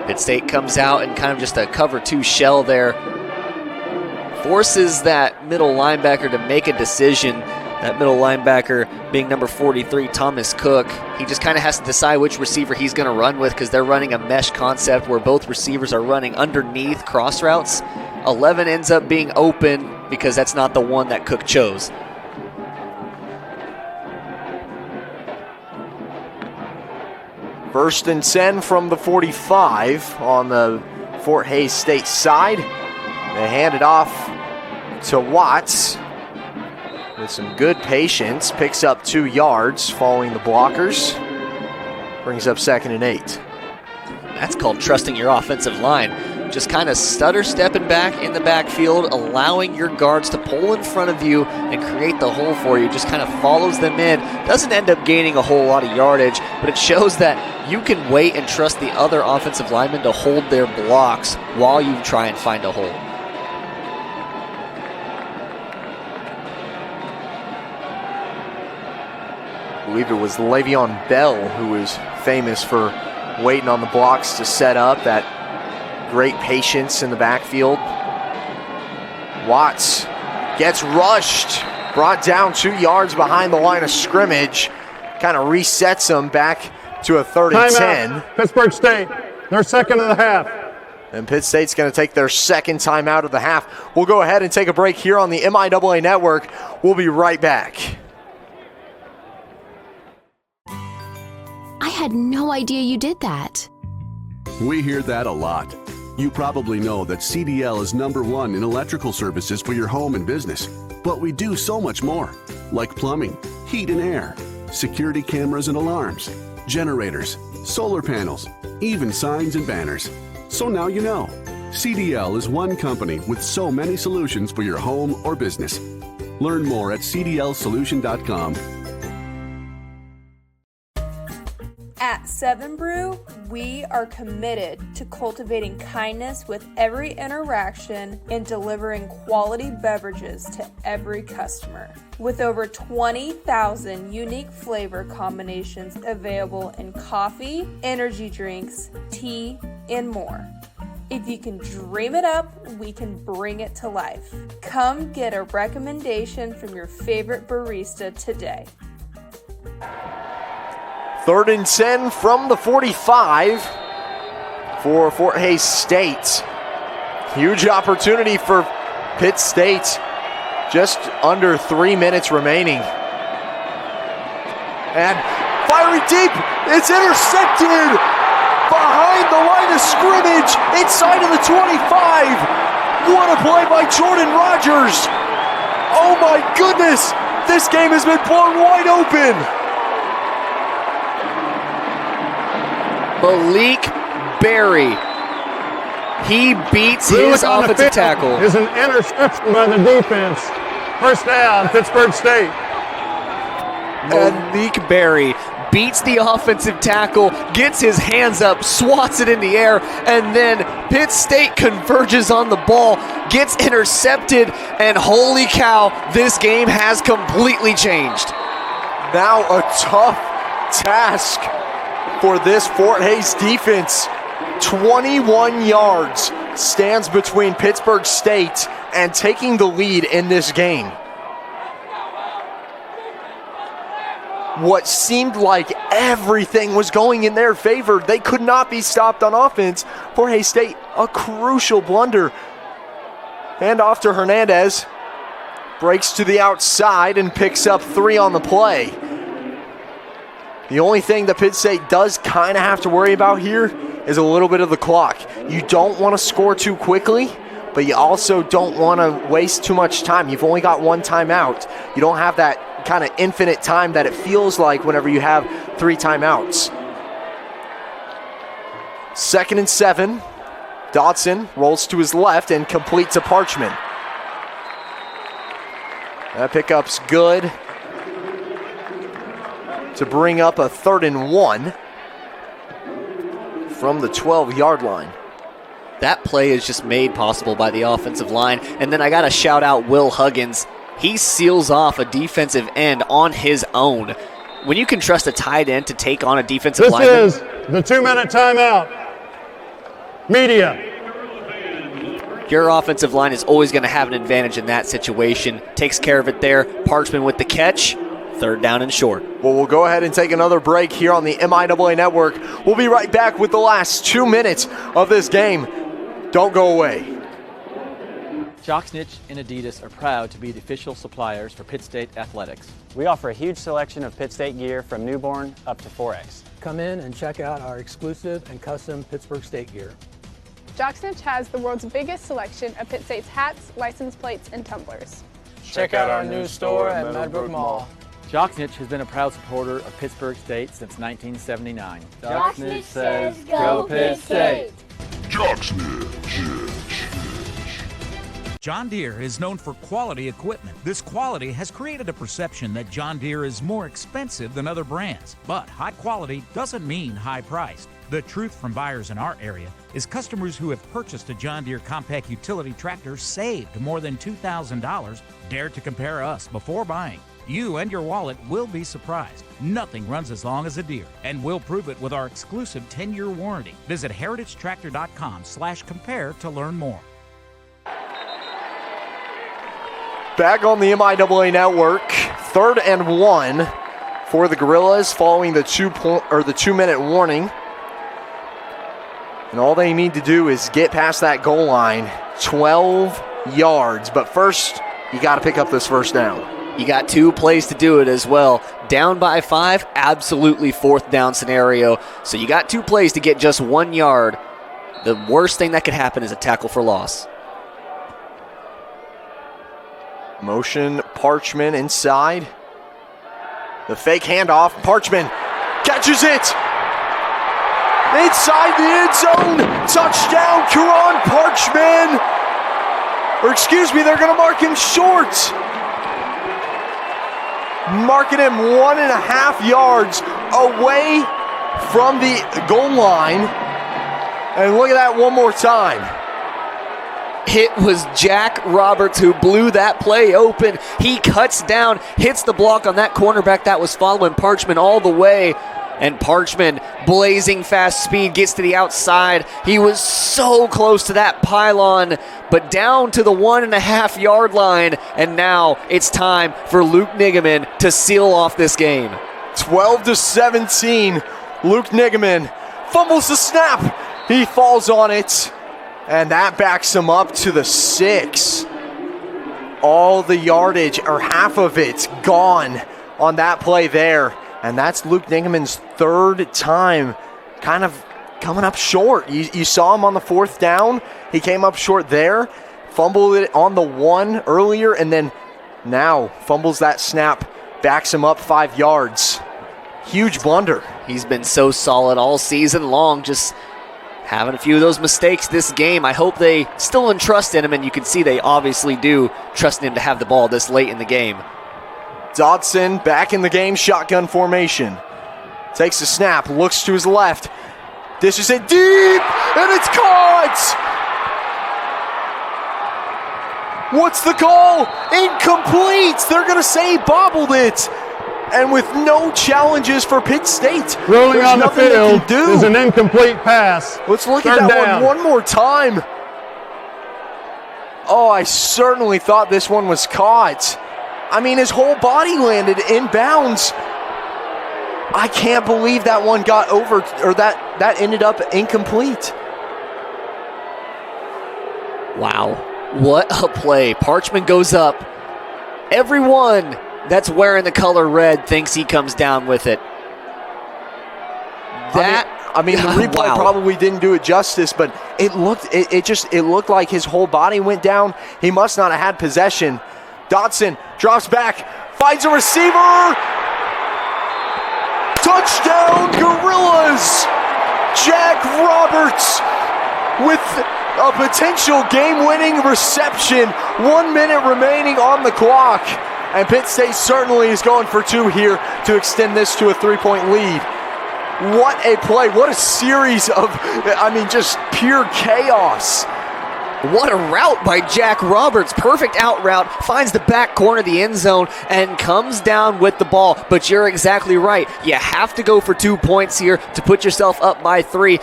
Pitt State comes out in kind of just a cover 2 shell there. Forces that middle linebacker to make a decision. That middle linebacker being number 43, Thomas Cook. He just kind of has to decide which receiver he's going to run with because they're running a mesh concept where both receivers are running underneath cross routes. 11 ends up being open because that's not the one that Cook chose. First and 10 from the 45 on the Fort Hays State side. They hand it off to Watts with some good patience. Picks up 2 yards following the blockers. Brings up 2nd and 8. That's called trusting your offensive line. Just kind of stutter stepping back in the backfield, allowing your guards to pull in front of you and create the hole for you. Just kind of follows them in. Doesn't end up gaining a whole lot of yardage, but it shows that you can wait and trust the other offensive linemen to hold their blocks while you try and find a hole. I believe it was Le'Veon Bell who was famous for waiting on the blocks to set up. That great patience in the backfield. Watts gets rushed, brought down 2 yards behind the line of scrimmage. Kind of resets them back to a 3rd and 10. Timeout, Pittsburgh State, their second of the half. And Pitt State's going to take their second timeout of the half. We'll go ahead and take a break here on the MIAA Network. We'll be right back. I had no idea you did that. We hear that a lot. You probably know that CDL is #1 in electrical services for your home and business. But we do so much more, like plumbing, heat and air, security cameras and alarms, generators, solar panels, even signs and banners. So now you know. CDL is one company with so many solutions for your home or business. Learn more at cdlsolution.com. At 7 Brew, we are committed to cultivating kindness with every interaction and delivering quality beverages to every customer. With over 20,000 unique flavor combinations available in coffee, energy drinks, tea, and more. If you can dream it up, we can bring it to life. Come get a recommendation from your favorite barista today. 3rd and 10 from the 45 for Fort Hays State. Huge opportunity for Pitt State. Just under 3 minutes remaining. And firing deep, it's intercepted behind the line of scrimmage, inside of the 25. What a play by Jordan Rogers. Oh my goodness, this game has been blown wide open. Malik Berry. He beats his offensive tackle. Is an interception by the defense. First down, Pittsburgh State. Malik Berry beats the offensive tackle, gets his hands up, swats it in the air, and then Pitt State converges on the ball, gets intercepted, and holy cow, this game has completely changed. Now a tough task for this Fort Hays defense. 21 yards stands between Pittsburgh State and taking the lead in this game. What seemed like everything was going in their favor. They could not be stopped on offense. Fort Hays State, a crucial blunder. Hand off to Hernandez. Breaks to the outside and picks up 3 on the play. The only thing that Pitt State does kind of have to worry about here is a little bit of the clock. You don't want to score too quickly, but you also don't want to waste too much time. You've only got 1 timeout. You don't have that kind of infinite time that it feels like whenever you have 3 timeouts. 2nd and 7. Dodson rolls to his left and completes a Parchment. That pickup's good to bring up a 3rd and 1 from the 12-yard line. That play is just made possible by the offensive line. And then I got to shout out Will Huggins. He seals off a defensive end on his own. When you can trust a tight end to take on a defensive lineman. This is the 2-minute timeout. Media. Your offensive line is always going to have an advantage in that situation. Takes care of it there. Parchman with the catch. 3rd down and short. Well, we'll go ahead and take another break here on the MIAA Network. We'll be right back with the last 2 minutes of this game. Don't go away. Jocksnitch and Adidas are proud to be the official suppliers for Pitt State Athletics. We offer a huge selection of Pitt State gear from newborn up to 4X. Come in and check out our exclusive and custom Pittsburgh State gear. Jocksnitch has the world's biggest selection of Pitt State's hats, license plates, and tumblers. Check out our new store at Meadowbrook Mall. Jocksnitch has been a proud supporter of Pittsburgh State since 1979. Jocksnitch says, go Pitt State! Jocksnitch. John Deere is known for quality equipment. This quality has created a perception that John Deere is more expensive than other brands. But high quality doesn't mean high priced. The truth from buyers in our area is customers who have purchased a John Deere compact utility tractor saved more than $2,000. Dare to compare us before buying. You and your wallet will be surprised. Nothing runs as long as a Deere, and we'll prove it with our exclusive 10-year warranty. Visit heritagetractor.com/compare to learn more. Back on the MIAA Network, 3rd and 1 for the Gorillas following the 2-minute warning. And all they need to do is get past that goal line, 12 yards. But first, you got to pick up this 1st down. You got 2 plays to do it as well. Down by 5, absolutely 4th down scenario. So you got 2 plays to get just 1 yard. The worst thing that could happen is a tackle for loss. Motion, Parchman inside. The fake handoff. Parchman catches it. Inside the end zone. Touchdown, Karan Parchman. They're going to mark him short. Marking him 1.5 yards away from the goal line. And look at that one more time. It was Jack Roberts who blew that play open. He cuts down, hits the block on that cornerback that was following Parchman all the way. And Parchman, blazing fast speed, gets to the outside. He was so close to that pylon, but down to the 1.5 yard line. And now it's time for Luke Nigaman to seal off this game. 12-17. Luke Nigaman fumbles the snap. He falls on it. And that backs him up to the 6. All the yardage, or half of it, gone on that play there. And that's Luke Nigaman's 3rd time kind of coming up short. You saw him on the 4th down. He came up short there, fumbled it on the 1 earlier, and then now fumbles that snap, backs him up 5 yards. Huge blunder. He's been so solid all season long, just having a few of those mistakes this game. I hope they still entrust in him, and you can see they obviously do, trusting him to have the ball this late in the game. Dodson back in the game, shotgun formation. Takes the snap, looks to his left, dishes it deep, and it's caught! What's the call? Incomplete! They're going to say he bobbled it. And with no challenges for Pitt State. Rolling on the field is an incomplete pass. Let's look at that one more time. Oh, I certainly thought this one was caught. I mean, his whole body landed in bounds. I can't believe that one got over, or that ended up incomplete. Wow, what a play. Parchman goes up. Everyone that's wearing the color red thinks he comes down with it. I mean, the replay probably didn't do it justice, but it looked like his whole body went down. He must not have had possession. Dodson drops back, finds a receiver. Touchdown, Gorillas! Jack Roberts with a potential game-winning reception. 1 minute remaining on the clock. And Pitt State certainly is going for 2 here to extend this to a 3-point lead. What a play. What a series of, just pure chaos. What a route by Jack Roberts. Perfect out route. Finds the back corner of the end zone and comes down with the ball. But you're exactly right. You have to go for 2 points here to put yourself up by 3.